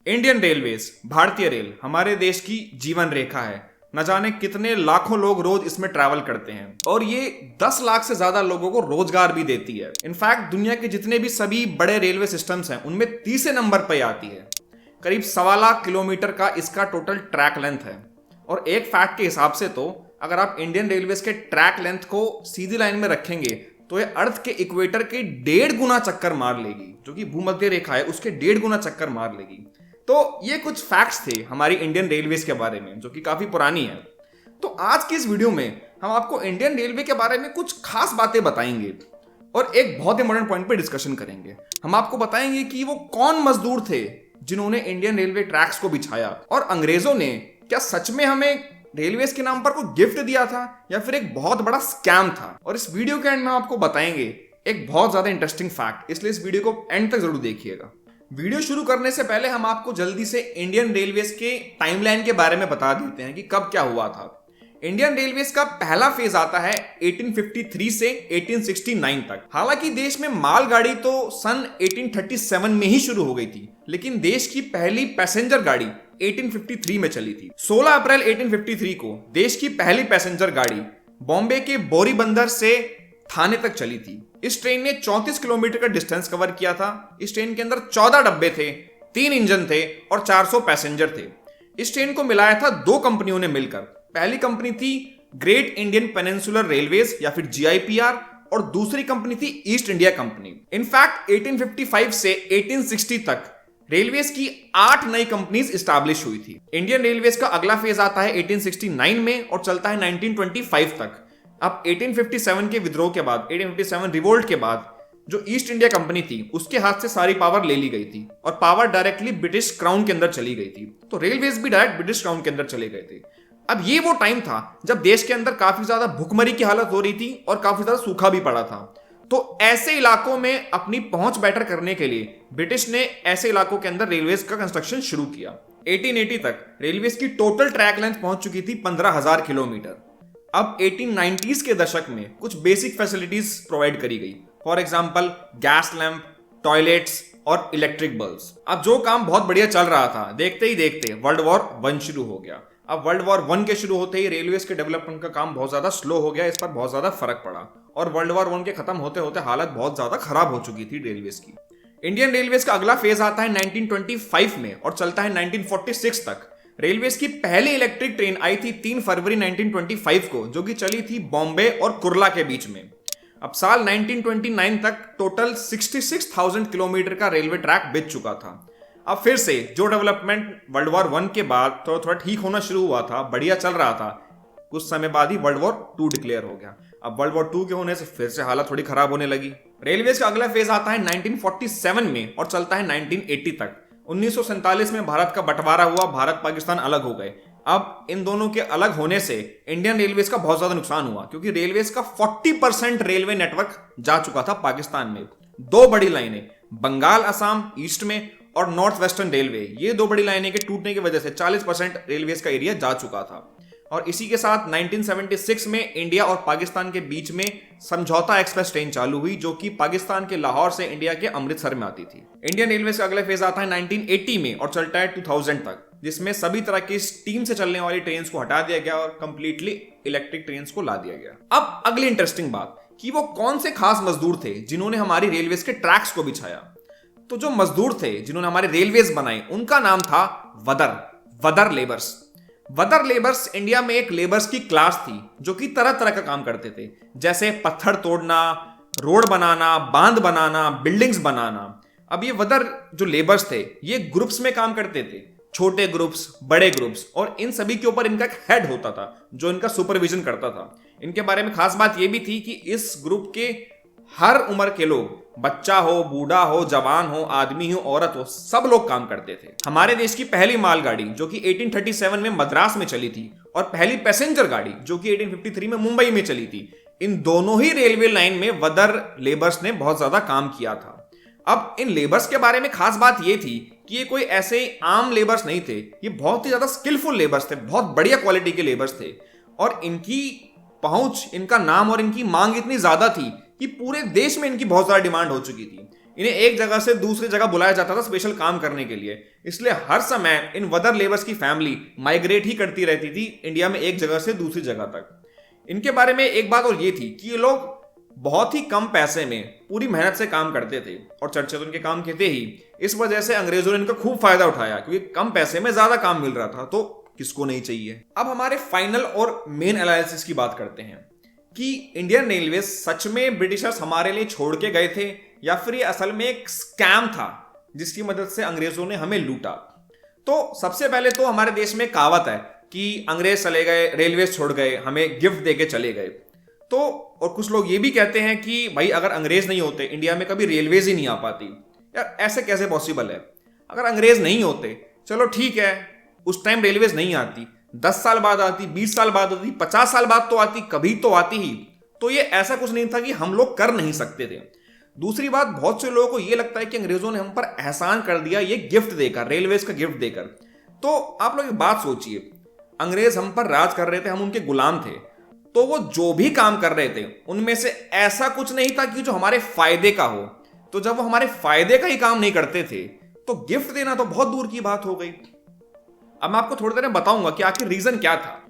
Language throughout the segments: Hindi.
इंडियन रेलवेज, भारतीय रेल हमारे देश की जीवन रेखा है। न जाने कितने लाखों लोग रोज इसमें ट्रैवल करते हैं और ये 10 लाख से ज्यादा लोगों को रोजगार भी देती है। इनफैक्ट दुनिया के जितने भी सभी बड़े रेलवे सिस्टम्स हैं उनमें तीसरे नंबर पर आती है। करीब 1.25 किलोमीटर का इसका टोटल ट्रैक लेंथ है। और एक फैक्ट के हिसाब से तो अगर आप इंडियन रेलवेज के ट्रैक लेंथ को सीधी लाइन में रखेंगे तो ये अर्थ के इक्वेटर के 1.5 गुना चक्कर मार लेगी, जो कि भूमध्य रेखा है उसके 1.5 गुना चक्कर मार लेगी। तो ये कुछ फैक्ट्स थे हमारी इंडियन रेलवेज के बारे में, जो कि काफी पुरानी है। तो आज की इस वीडियो में हम आपको इंडियन रेलवे के बारे में कुछ खास बातें बताएंगे और एक बहुत इंपॉर्टेंट पॉइंट पे डिस्कशन करेंगे। हम आपको बताएंगे कि वो कौन मजदूर थे जिन्होंने इंडियन रेलवे ट्रैक्स को बिछाया, और अंग्रेजों ने क्या सच में हमें रेलवेज के नाम पर कोई गिफ्ट दिया था या फिर एक बहुत बड़ा स्कैम था। और इस वीडियो के एंड में आपको बताएंगे एक बहुत ज्यादा इंटरेस्टिंग फैक्ट, इसलिए इस वीडियो को एंड तक जरूर देखिएगा। वीडियो शुरू करने से पहले हम आपको जल्दी से इंडियन रेलवेज के टाइमलाइन के बारे में बता देते हैं कि कब क्या हुआ था। इंडियन रेलवेज का पहला फेज आता है 1853 से 1869 तक। हालांकि देश में मालगाड़ी तो सन 1837 में ही शुरू हो गई थी, लेकिन देश की पहली पैसेंजर गाड़ी 1853 में चली थी। 16 अप्रैल 1853 को देश की पहली पैसेंजर गाड़ी बॉम्बे के बोरी बंदर से थाने तक चली थी। इस ट्रेन ने 34 किलोमीटर का डिस्टेंस कवर किया था। इस ट्रेन के अंदर 14 डब्बे थे, 3 इंजन थे और 400 पैसेंजर थे। इस ट्रेन को मिलाया था 2 कंपनियों ने मिलकर। पहली कंपनी थी ग्रेट इंडियन पेनिनसुलर रेलवेज या फिर GIPR, और दूसरी कंपनी थी ईस्ट इंडिया कंपनी। इनफैक्ट 1855 से 1860 तक रेलवेज की 8 नई कंपनीज इस्टेब्लिश हुई थी। इंडियन रेलवेज का अगला फेज आता है 1869 में और चलता है 1925 तक। अब 1857 के विद्रोह के बाद, 1857 रिवोल्ट के बाद, जो ईस्ट इंडिया कंपनी थी उसके हाथ से सारी पावर ले ली गई थी और पावर डायरेक्टली ब्रिटिश क्राउन के अंदर चली गई थी। तो रेलवेज भी डायरेक्ट ब्रिटिश क्राउन के अंदर चले गए थे। अब ये वो टाइम था जब देश के अंदर काफी ज्यादा भुखमरी की हालत हो रही थी और काफी ज्यादा सूखा भी पड़ा था। तो ऐसे इलाकों में अपनी पहुंच बेटर करने के लिए ब्रिटिश ने ऐसे इलाकों के अंदर रेलवेज का कंस्ट्रक्शन शुरू किया। 1880 तक रेलवेज की टोटल ट्रैक लेंथ पहुंच चुकी थी 15,000 किलोमीटर। अब 1890s के दशक में कुछ बेसिक फैसिलिटीज प्रोवाइड करी गई। For example gas lamp, toilets और इलेक्ट्रिक बल्ब्स। अब जो काम बहुत बढ़िया चल रहा था, देखते ही देखते वर्ल्ड वॉर 1 शुरू हो गया। अब वर्ल्ड वॉर 1 के शुरू होते ही रेलवेज के डेवलपमेंट का काम बहुत ज्यादा स्लो हो गया, इस पर बहुत ज्यादा फर्क पड़ा और वर्ल्ड वॉर 1 के खत्म होते होते हालत बहुत ज्यादा खराब हो चुकी थी रेलवेज की। इंडियन रेलवेज का अगला फेज आता है 1925 में और चलता है 1946 तक। रेलवेज की पहली इलेक्ट्रिक ट्रेन आई थी 3 फरवरी 1925 को, जो कि चली थी बॉम्बे और कुर्ला के बीच में। अब साल 1929 तक टोटल 66,000 किलोमीटर का रेलवे ट्रैक बिछ चुका था। अब फिर से जो डेवलपमेंट वर्ल्ड वॉर 1 के बाद थोड़ा ठीक होना शुरू हुआ था, बढ़िया चल रहा था, कुछ समय बाद ही वर्ल्ड वॉर 2 डिक्लेयर हो गया। अब वर्ल्ड वॉर 2 के होने से फिर से हालत थोड़ी खराब होने लगी। रेलवेज का अगला फेज आता है 1947 में और चलता है 1980 तक। 1947 में भारत का बंटवारा हुआ, भारत पाकिस्तान अलग हो गए। अब इन दोनों के अलग होने से इंडियन रेलवेज का बहुत ज्यादा नुकसान हुआ, क्योंकि रेलवेज का 40% रेलवे नेटवर्क जा चुका था पाकिस्तान में। 2 बड़ी लाइनें, बंगाल असम ईस्ट में और नॉर्थ वेस्टर्न रेलवे, ये 2 बड़ी लाइनें के टूटने की वजह से 40% रेलवेज का एरिया जा चुका था। और इसी के साथ 1976 में इंडिया और पाकिस्तान के बीच में समझौता एक्सप्रेस ट्रेन चालू हुई, जो कि पाकिस्तान के लाहौर से इंडिया के अमृतसर में आती थी। इंडियन रेलवेज का अगला फेज आता है 1980 में और चलता है 2000 तक, जिसमें सभी तरह की स्टीम से चलने वाली ट्रेन को हटा दिया गया और कंप्लीटली इलेक्ट्रिक ट्रेन को ला दिया गया। अब अगली इंटरेस्टिंग बात कि वो कौन से खास मजदूर थे जिन्होंने हमारी रेलवेज के ट्रैक्स को बिछाया। तो जो मजदूर थे जिन्होंने हमारे रेलवेज बनाए, उनका नाम था Vadar labours. Vadar labours India में एक लेबर्स की क्लास थी जो कि तरह तरह का काम करते थे, जैसे पत्थर तोड़ना, रोड बनाना, बांध बनाना, बिल्डिंग्स बनाना। अब ये वदर जो लेबर्स थे ये ग्रुप्स में काम करते थे, छोटे ग्रुप्स, बड़े ग्रुप्स, और इन सभी के ऊपर इनका एक हेड होता था जो इनका सुपरविजन करता था। इनके बारे में खास बात यह भी थी कि इस ग्रुप के हर उम्र के लोग, बच्चा हो, बूढ़ा हो, जवान हो, आदमी हो, औरत हो, सब लोग काम करते थे। हमारे देश की पहली मालगाड़ी जो कि 1837 में मद्रास में चली थी और पहली पैसेंजर गाड़ी जो कि 1853 में मुंबई में चली थी, इन दोनों ही रेलवे लाइन में वदर लेबर्स ने बहुत ज्यादा काम किया था। अब इन लेबर्स के बारे में खास बात यह थी कि ये कोई ऐसे आम लेबर्स नहीं थे, ये बहुत ही ज्यादा स्किलफुल लेबर्स थे, बहुत बढ़िया क्वालिटी के लेबर्स थे। और इनकी पहुंच, इनका नाम और इनकी मांग इतनी ज्यादा थी कि पूरे देश में इनकी बहुत ज्यादा डिमांड हो चुकी थी। इन्हें एक जगह से दूसरी जगह बुलाया जाता था स्पेशल काम करने के लिए। इसलिए हर समय इन वदर लेबर्स की फैमिली माइग्रेट ही करती रहती थी इंडिया में एक जगह से दूसरी जगह तक। इनके बारे में एक बात और ये थी कि ये लोग बहुत ही कम पैसे में पूरी मेहनत से काम करते थे और चर्चे तो इनके काम के थे ही। इस वजह से अंग्रेजों ने इनका खूब फायदा उठाया क्योंकि कम पैसे में ज्यादा काम मिल रहा था, तो किसको नहीं चाहिए। अब हमारे फाइनल और मेन एनालिसिस की बात करते हैं कि इंडियन रेलवे सच में ब्रिटिशर्स हमारे लिए छोड़ के गए थे या फिर ये असल में एक स्कैम था जिसकी मदद से अंग्रेजों ने हमें लूटा। तो सबसे पहले तो हमारे देश में कहावत है कि अंग्रेज चले गए, रेलवे छोड़ गए, हमें गिफ्ट देके चले गए। तो और कुछ लोग ये भी कहते हैं कि भाई अगर अंग्रेज नहीं होते इंडिया में कभी रेलवेज ही नहीं आ पाती। यार ऐसे कैसे पॉसिबल है? अगर अंग्रेज नहीं होते चलो ठीक है, उस टाइम रेलवेज नहीं आती, 10 साल बाद आती, 20 साल बाद आती, 50 साल बाद तो आती, कभी तो आती ही। तो ये ऐसा कुछ नहीं था कि हम लोग कर नहीं सकते थे। दूसरी बात, बहुत से लोगों को ये लगता है कि अंग्रेजों ने हम पर एहसान कर दिया ये गिफ्ट देकर, रेलवेज का गिफ्ट देकर। तो आप लोग एक बात सोचिए, अंग्रेज हम पर राज कर रहे थे, हम उनके गुलाम थे, तो वो जो भी काम कर रहे थे उनमें से ऐसा कुछ नहीं था कि जो हमारे फायदे का हो। तो जब वो हमारे फायदे का ही काम नहीं करते थे तो गिफ्ट देना तो बहुत दूर की बात हो गई। अब मैं आपको थोड़ी देर में बताऊंगा कि आखिर रीजन क्या था।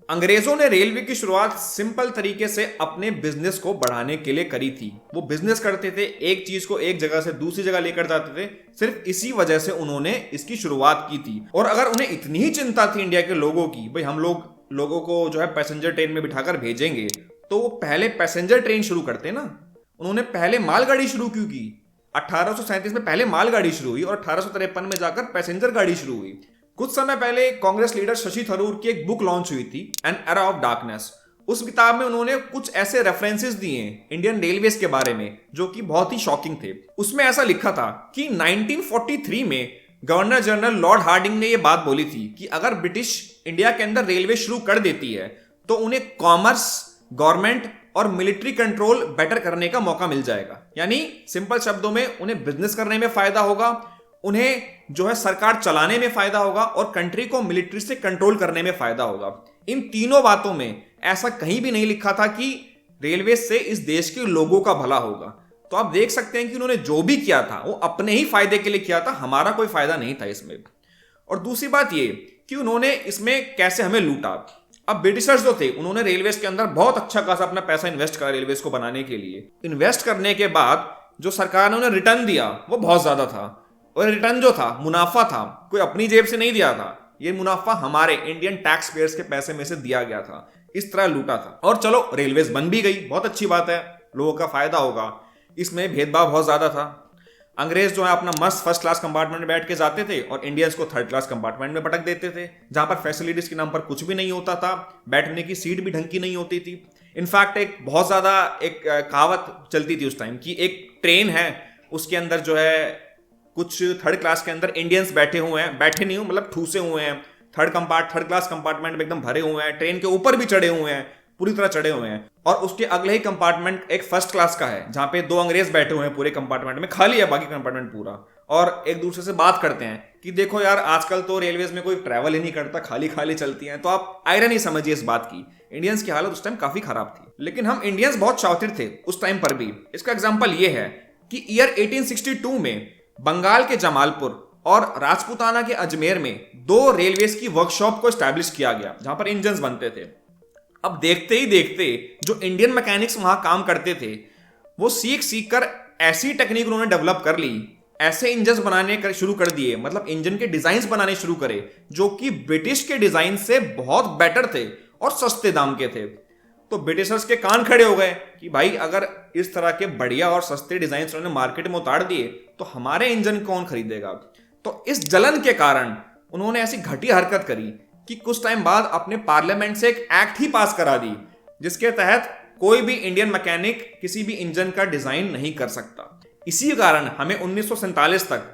अंग्रेजों ने रेलवे की शुरुआत सिंपल तरीके से अपने बिजनेस को बढ़ाने के लिए करी थी। वो बिजनेस करते थे, एक चीज को एक जगह से दूसरी जगह लेकर जाते थे, सिर्फ इसी वजह से उन्होंने इसकी शुरुआत की थी। और अगर उन्हें इतनी ही चिंता थी इंडिया के लोगों की, भाई हम लोगों को जो है पैसेंजर ट्रेन में बिठाकर भेजेंगे, तो वो पहले पैसेंजर ट्रेन शुरू करते ना। उन्होंने पहले मालगाड़ी शुरू क्यों की? 1837 में पहले मालगाड़ी शुरू हुई और 1853 में जाकर पैसेंजर गाड़ी शुरू हुई। कुछ समय पहले कांग्रेस लीडर शशि थरूर की एक बुक लॉन्च हुई थी, एन एरा ऑफ डार्कनेस। उस किताब में उन्होंने कुछ ऐसे रेफरेंसेस दिए इंडियन रेलवेज के बारे में जो कि बहुत ही शॉकिंग थे। उसमें ऐसा लिखा था कि 1943 में गवर्नर जनरल लॉर्ड हार्डिंग ने यह बात बोली थी कि अगर ब्रिटिश इंडिया के अंदर रेलवे शुरू कर देती है तो उन्हें कॉमर्स, गवर्नमेंट और मिलिट्री कंट्रोल बेटर करने का मौका मिल जाएगा। यानी सिंपल शब्दों में उन्हें बिजनेस करने में फायदा होगा, उन्हें जो है सरकार चलाने में फायदा होगा और कंट्री को मिलिट्री से कंट्रोल करने में फायदा होगा। इन तीनों बातों में ऐसा कहीं भी नहीं लिखा था कि रेलवे से इस देश के लोगों का भला होगा। तो आप देख सकते हैं कि उन्होंने जो भी किया था वो अपने ही फायदे के लिए किया था, हमारा कोई फायदा नहीं था इसमें। और दूसरी बात ये कि उन्होंने इसमें कैसे हमें लूटा। अब ब्रिटिशर्स जो थे उन्होंने रेलवेज के अंदर बहुत अच्छा खासा अपना पैसा इन्वेस्ट करा रेलवेज को बनाने के लिए। इन्वेस्ट करने के बाद जो सरकार ने उन्हें रिटर्न दिया वो बहुत ज्यादा था, और रिटर्न जो था, मुनाफा था, कोई अपनी जेब से नहीं दिया था, ये मुनाफा हमारे इंडियन टैक्स पेयर्स के पैसे में से दिया गया था। इस तरह लूटा था। और चलो रेलवेज बन भी गई, बहुत अच्छी बात है, लोगों का फायदा होगा। इसमें भेदभाव बहुत ज्यादा था। अंग्रेज जो है अपना मस्त फर्स्ट क्लास कंपार्टमेंट में बैठ के जाते थे और इंडियंस को थर्ड क्लास कंपार्टमेंट में पटक देते थे, जहां पर फैसिलिटीज के नाम पर कुछ भी नहीं होता था, बैठने की सीट भी ढंग की नहीं होती थी। इनफैक्ट एक बहुत ज्यादा एक कहावत चलती थी उस टाइम की, एक ट्रेन है उसके अंदर जो है कुछ थर्ड क्लास के अंदर इंडियंस बैठे हुए हैं, बैठे नहीं हूं मतलब ठूसे हुए हैं, थर्ड क्लास कंपार्टमेंट में एकदम भरे हुए हैं, ट्रेन के ऊपर भी चढ़े हुए हैं, पूरी तरह चढ़े हुए हैं। और उसके अगले ही कंपार्टमेंट एक फर्स्ट क्लास का है जहां पे 2 अंग्रेज बैठे हुए हैं, पूरे कंपार्टमेंट में खाली है बाकी कंपार्टमेंट पूरा, और एक दूसरे से बात करते हैं कि देखो यार आजकल तो रेलवेज में कोई ट्रैवल ही नहीं करता, खाली खाली चलती हैं। तो आप आयरनी समझिए इस बात की, इंडियंस की हालत उस टाइम काफी खराब थी। लेकिन हम इंडियंस बहुत शातिर थे उस टाइम पर भी। इसका एग्जाम्पल ये है कि ईयर 1862 में बंगाल के जमालपुर और राजपूताना के अजमेर में 2 रेलवेज की वर्कशॉप को स्टैब्लिश किया गया जहां पर इंजन्स बनते थे। अब देखते ही देखते जो इंडियन मैकेनिक्स वहां काम करते थे वो सीख कर ऐसी टेक्निक उन्होंने डेवलप कर ली, ऐसे इंजन बनाने शुरू कर दिए, मतलब इंजन के डिजाइन बनाने शुरू करे जो कि ब्रिटिश के डिजाइन से बहुत बेटर थे और सस्ते दाम के थे। तो ब्रिटिशर्स के कान खड़े हो गए कि भाई अगर इस तरह के बढ़िया और सस्ते डिजाइन उन्होंने मार्केट में उतार दिए तो हमारे इंजन कौन खरीदेगा। तो इस जलन के कारण उन्होंने ऐसी घटिया हरकत करी कि कुछ टाइम बाद अपने पार्लियामेंट से एक एक्ट ही पास करा दी जिसके तहत कोई भी इंडियन मैकेनिक किसी भी इंजन का डिजाइन नहीं कर सकता। इसी कारण हमें 1947 तक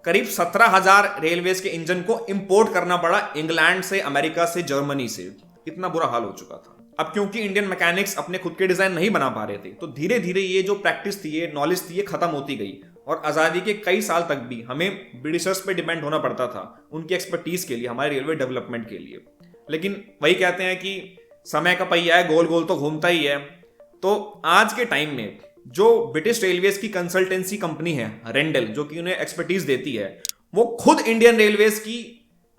करीब 17,000 रेलवेज के इंजन को इंपोर्ट करना पड़ा इंग्लैंड से, अमेरिका से, जर्मनी से। इतना बुरा हाल हो चुका था। अब क्योंकि इंडियन मैकेनिक्स अपने खुद के डिजाइन नहीं बना पा रहे थे तो धीरे धीरे ये जो प्रैक्टिस थी, ये नॉलेज थी, ये खत्म होती गई और आजादी के कई साल तक भी हमें ब्रिटिशर्स पे डिपेंड होना पड़ता था उनकी एक्सपर्टीज के लिए, हमारे रेलवे डेवलपमेंट के लिए। लेकिन वही कहते हैं कि समय का पहिया है, गोल गोल तो घूमता ही है। तो आज के टाइम में जो ब्रिटिश रेलवेज की कंसल्टेंसी कंपनी है रेंडल, जो कि उन्हें एक्सपर्टीज देती है, वो खुद इंडियन रेलवेज की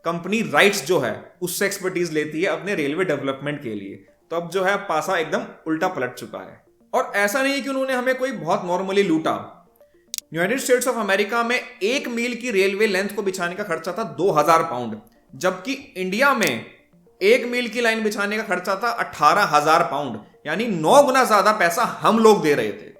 कंपनी राइट्स जो है उससे एक्सपर्टीज लेती है अपने रेलवे डेवलपमेंट के लिए। तो अब जो है पासा एकदम उल्टा पलट चुका है। और ऐसा नहीं है कि उन्होंने हमें कोई बहुत नॉर्मली लूटा। यूनाइटेड स्टेट्स ऑफ अमेरिका में 1 मील की रेलवे लेंथ को बिछाने का खर्चा था 2000 पाउंड, जबकि इंडिया में 1 मील की लाइन बिछाने का खर्चा था 18,000 पाउंड, यानी 9 गुना ज्यादा पैसा हम लोग दे रहे थे।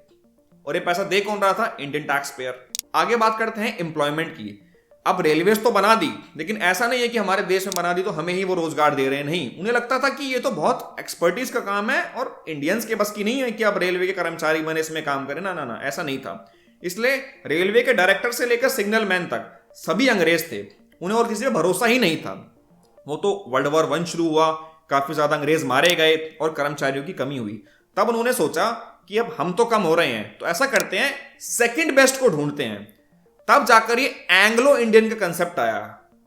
और ये पैसा दे कौन रहा था? Indian tax payer. आगे बात करते हैं एम्प्लॉयमेंट की। अब रेलवेज तो बना दी, लेकिन ऐसा नहीं है कि हमारे देश में बना दी तो हमें ही वो रोजगार दे रहे हैं। नहीं, उन्हें लगता था कि ये तो बहुत एक्सपर्टीज का काम है और इंडियंस के बस की नहीं है कि अब रेलवे के कर्मचारी बने इसमें काम करें। ना ना ना, ऐसा नहीं था। इसलिए रेलवे के डायरेक्टर से लेकर सिग्नल मैन तक सभी अंग्रेज थे, उन्हें और किसी पे भरोसा ही नहीं था। वो तो वर्ल्ड वॉर 1 शुरू हुआ, काफी ज्यादा अंग्रेज मारे गए और कर्मचारियों की कमी हुई। तब उन्होंने सोचा कि अब हम तो कम हो रहे हैं, तो ऐसा करते हैं सेकंड बेस्ट को ढूंढते हैं। तब जाकर ये एंग्लो इंडियन का कंसेप्ट आया।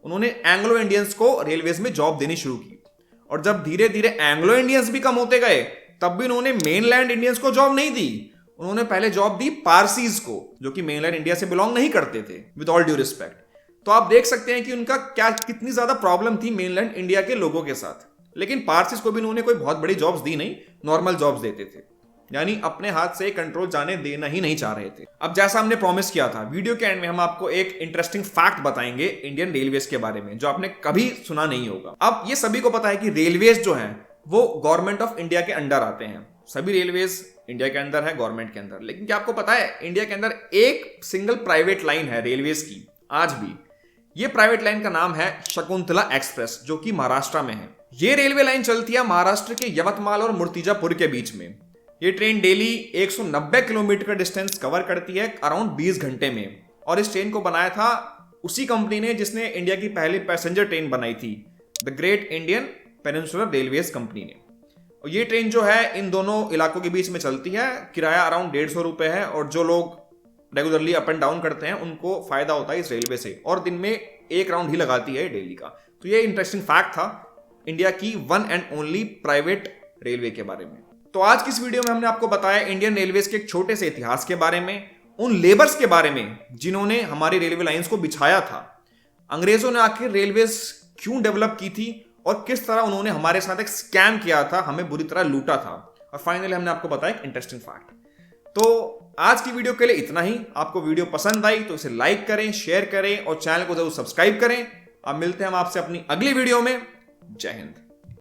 उन्होंने एंग्लो इंडियंस को रेलवेज में जॉब देनी शुरू की। और जब धीरे धीरे एंग्लो इंडियंस भी कम होते गए, तब भी उन्होंने मेनलैंड इंडियंस को जॉब नहीं दी। उन्होंने पहले जॉब दी पारसीज को, जो कि मेनलैंड इंडिया से बिलोंग नहीं करते थे, विद ऑल ड्यू रिस्पेक्ट। तो आप देख सकते हैं कि उनका कितनी ज्यादा प्रॉब्लम थी मेनलैंड इंडिया के लोगों के साथ। लेकिन पारसीज को भी उन्होंने कोई बहुत बड़ी जॉब्स दी नहीं, नॉर्मल जॉब्स देते थे, यानी अपने हाथ से कंट्रोल जाने देना ही नहीं चाह रहे थे। अब जैसा हमने प्रॉमिस किया था, वीडियो के एंड में हम आपको एक इंटरेस्टिंग फैक्ट बताएंगे इंडियन रेलवेज के बारे में, जो आपने कभी सुना नहीं होगा। अब ये सभी को पता है कि रेलवेज जो हैं वो गवर्नमेंट ऑफ इंडिया के अंडर आते हैं। सभी रेलवेज इंडिया के अंदर है, गवर्नमेंट के अंदर। लेकिन क्या आपको पता है, इंडिया के अंदर एक सिंगल प्राइवेट लाइन है रेलवेज की आज भी। ये प्राइवेट लाइन का नाम है शकुंतला एक्सप्रेस, जो कि महाराष्ट्र में है। ये रेलवे लाइन चलती है महाराष्ट्र के यवतमाल और मूर्तिजापुर के बीच में। ये ट्रेन डेली 190 किलोमीटर का डिस्टेंस कवर करती है अराउंड 20 घंटे में। और इस ट्रेन को बनाया था उसी कंपनी ने जिसने इंडिया की पहली पैसेंजर ट्रेन बनाई थी, the great Indian peninsular railways company ने। और ये ट्रेन जो है इन दोनों इलाकों के बीच में चलती है। किराया अराउंड 150 रुपए है, और जो लोग रेगुलरली अप एंड डाउन करते हैं उनको फायदा होता है इस रेलवे से। और दिन में 1 राउंड ही लगाती है डेली का। तो ये इंटरेस्टिंग फैक्ट था इंडिया की one and only private railway के बारे में। तो आज की इस वीडियो में हमने आपको बताया इंडियन रेलवेज के एक छोटे से इतिहास के बारे में, उन लेबर्स के बारे में जिन्होंने हमारी रेलवे लाइंस को बिछाया था, अंग्रेजों ने आखिर रेलवेज क्यों डेवलप की थी और किस तरह उन्होंने हमारे साथ एक स्कैम किया था, हमें बुरी तरह लूटा था। और फाइनली हमने आपको बताया एक इंटरेस्टिंग फैक्ट। तो आज की वीडियो के लिए इतना ही। आपको वीडियो पसंद आई तो इसे लाइक करें, शेयर करें और चैनल को जरूर सब्सक्राइब करें। अब मिलते हैं हम आपसे अपनी अगली वीडियो में। जय हिंद।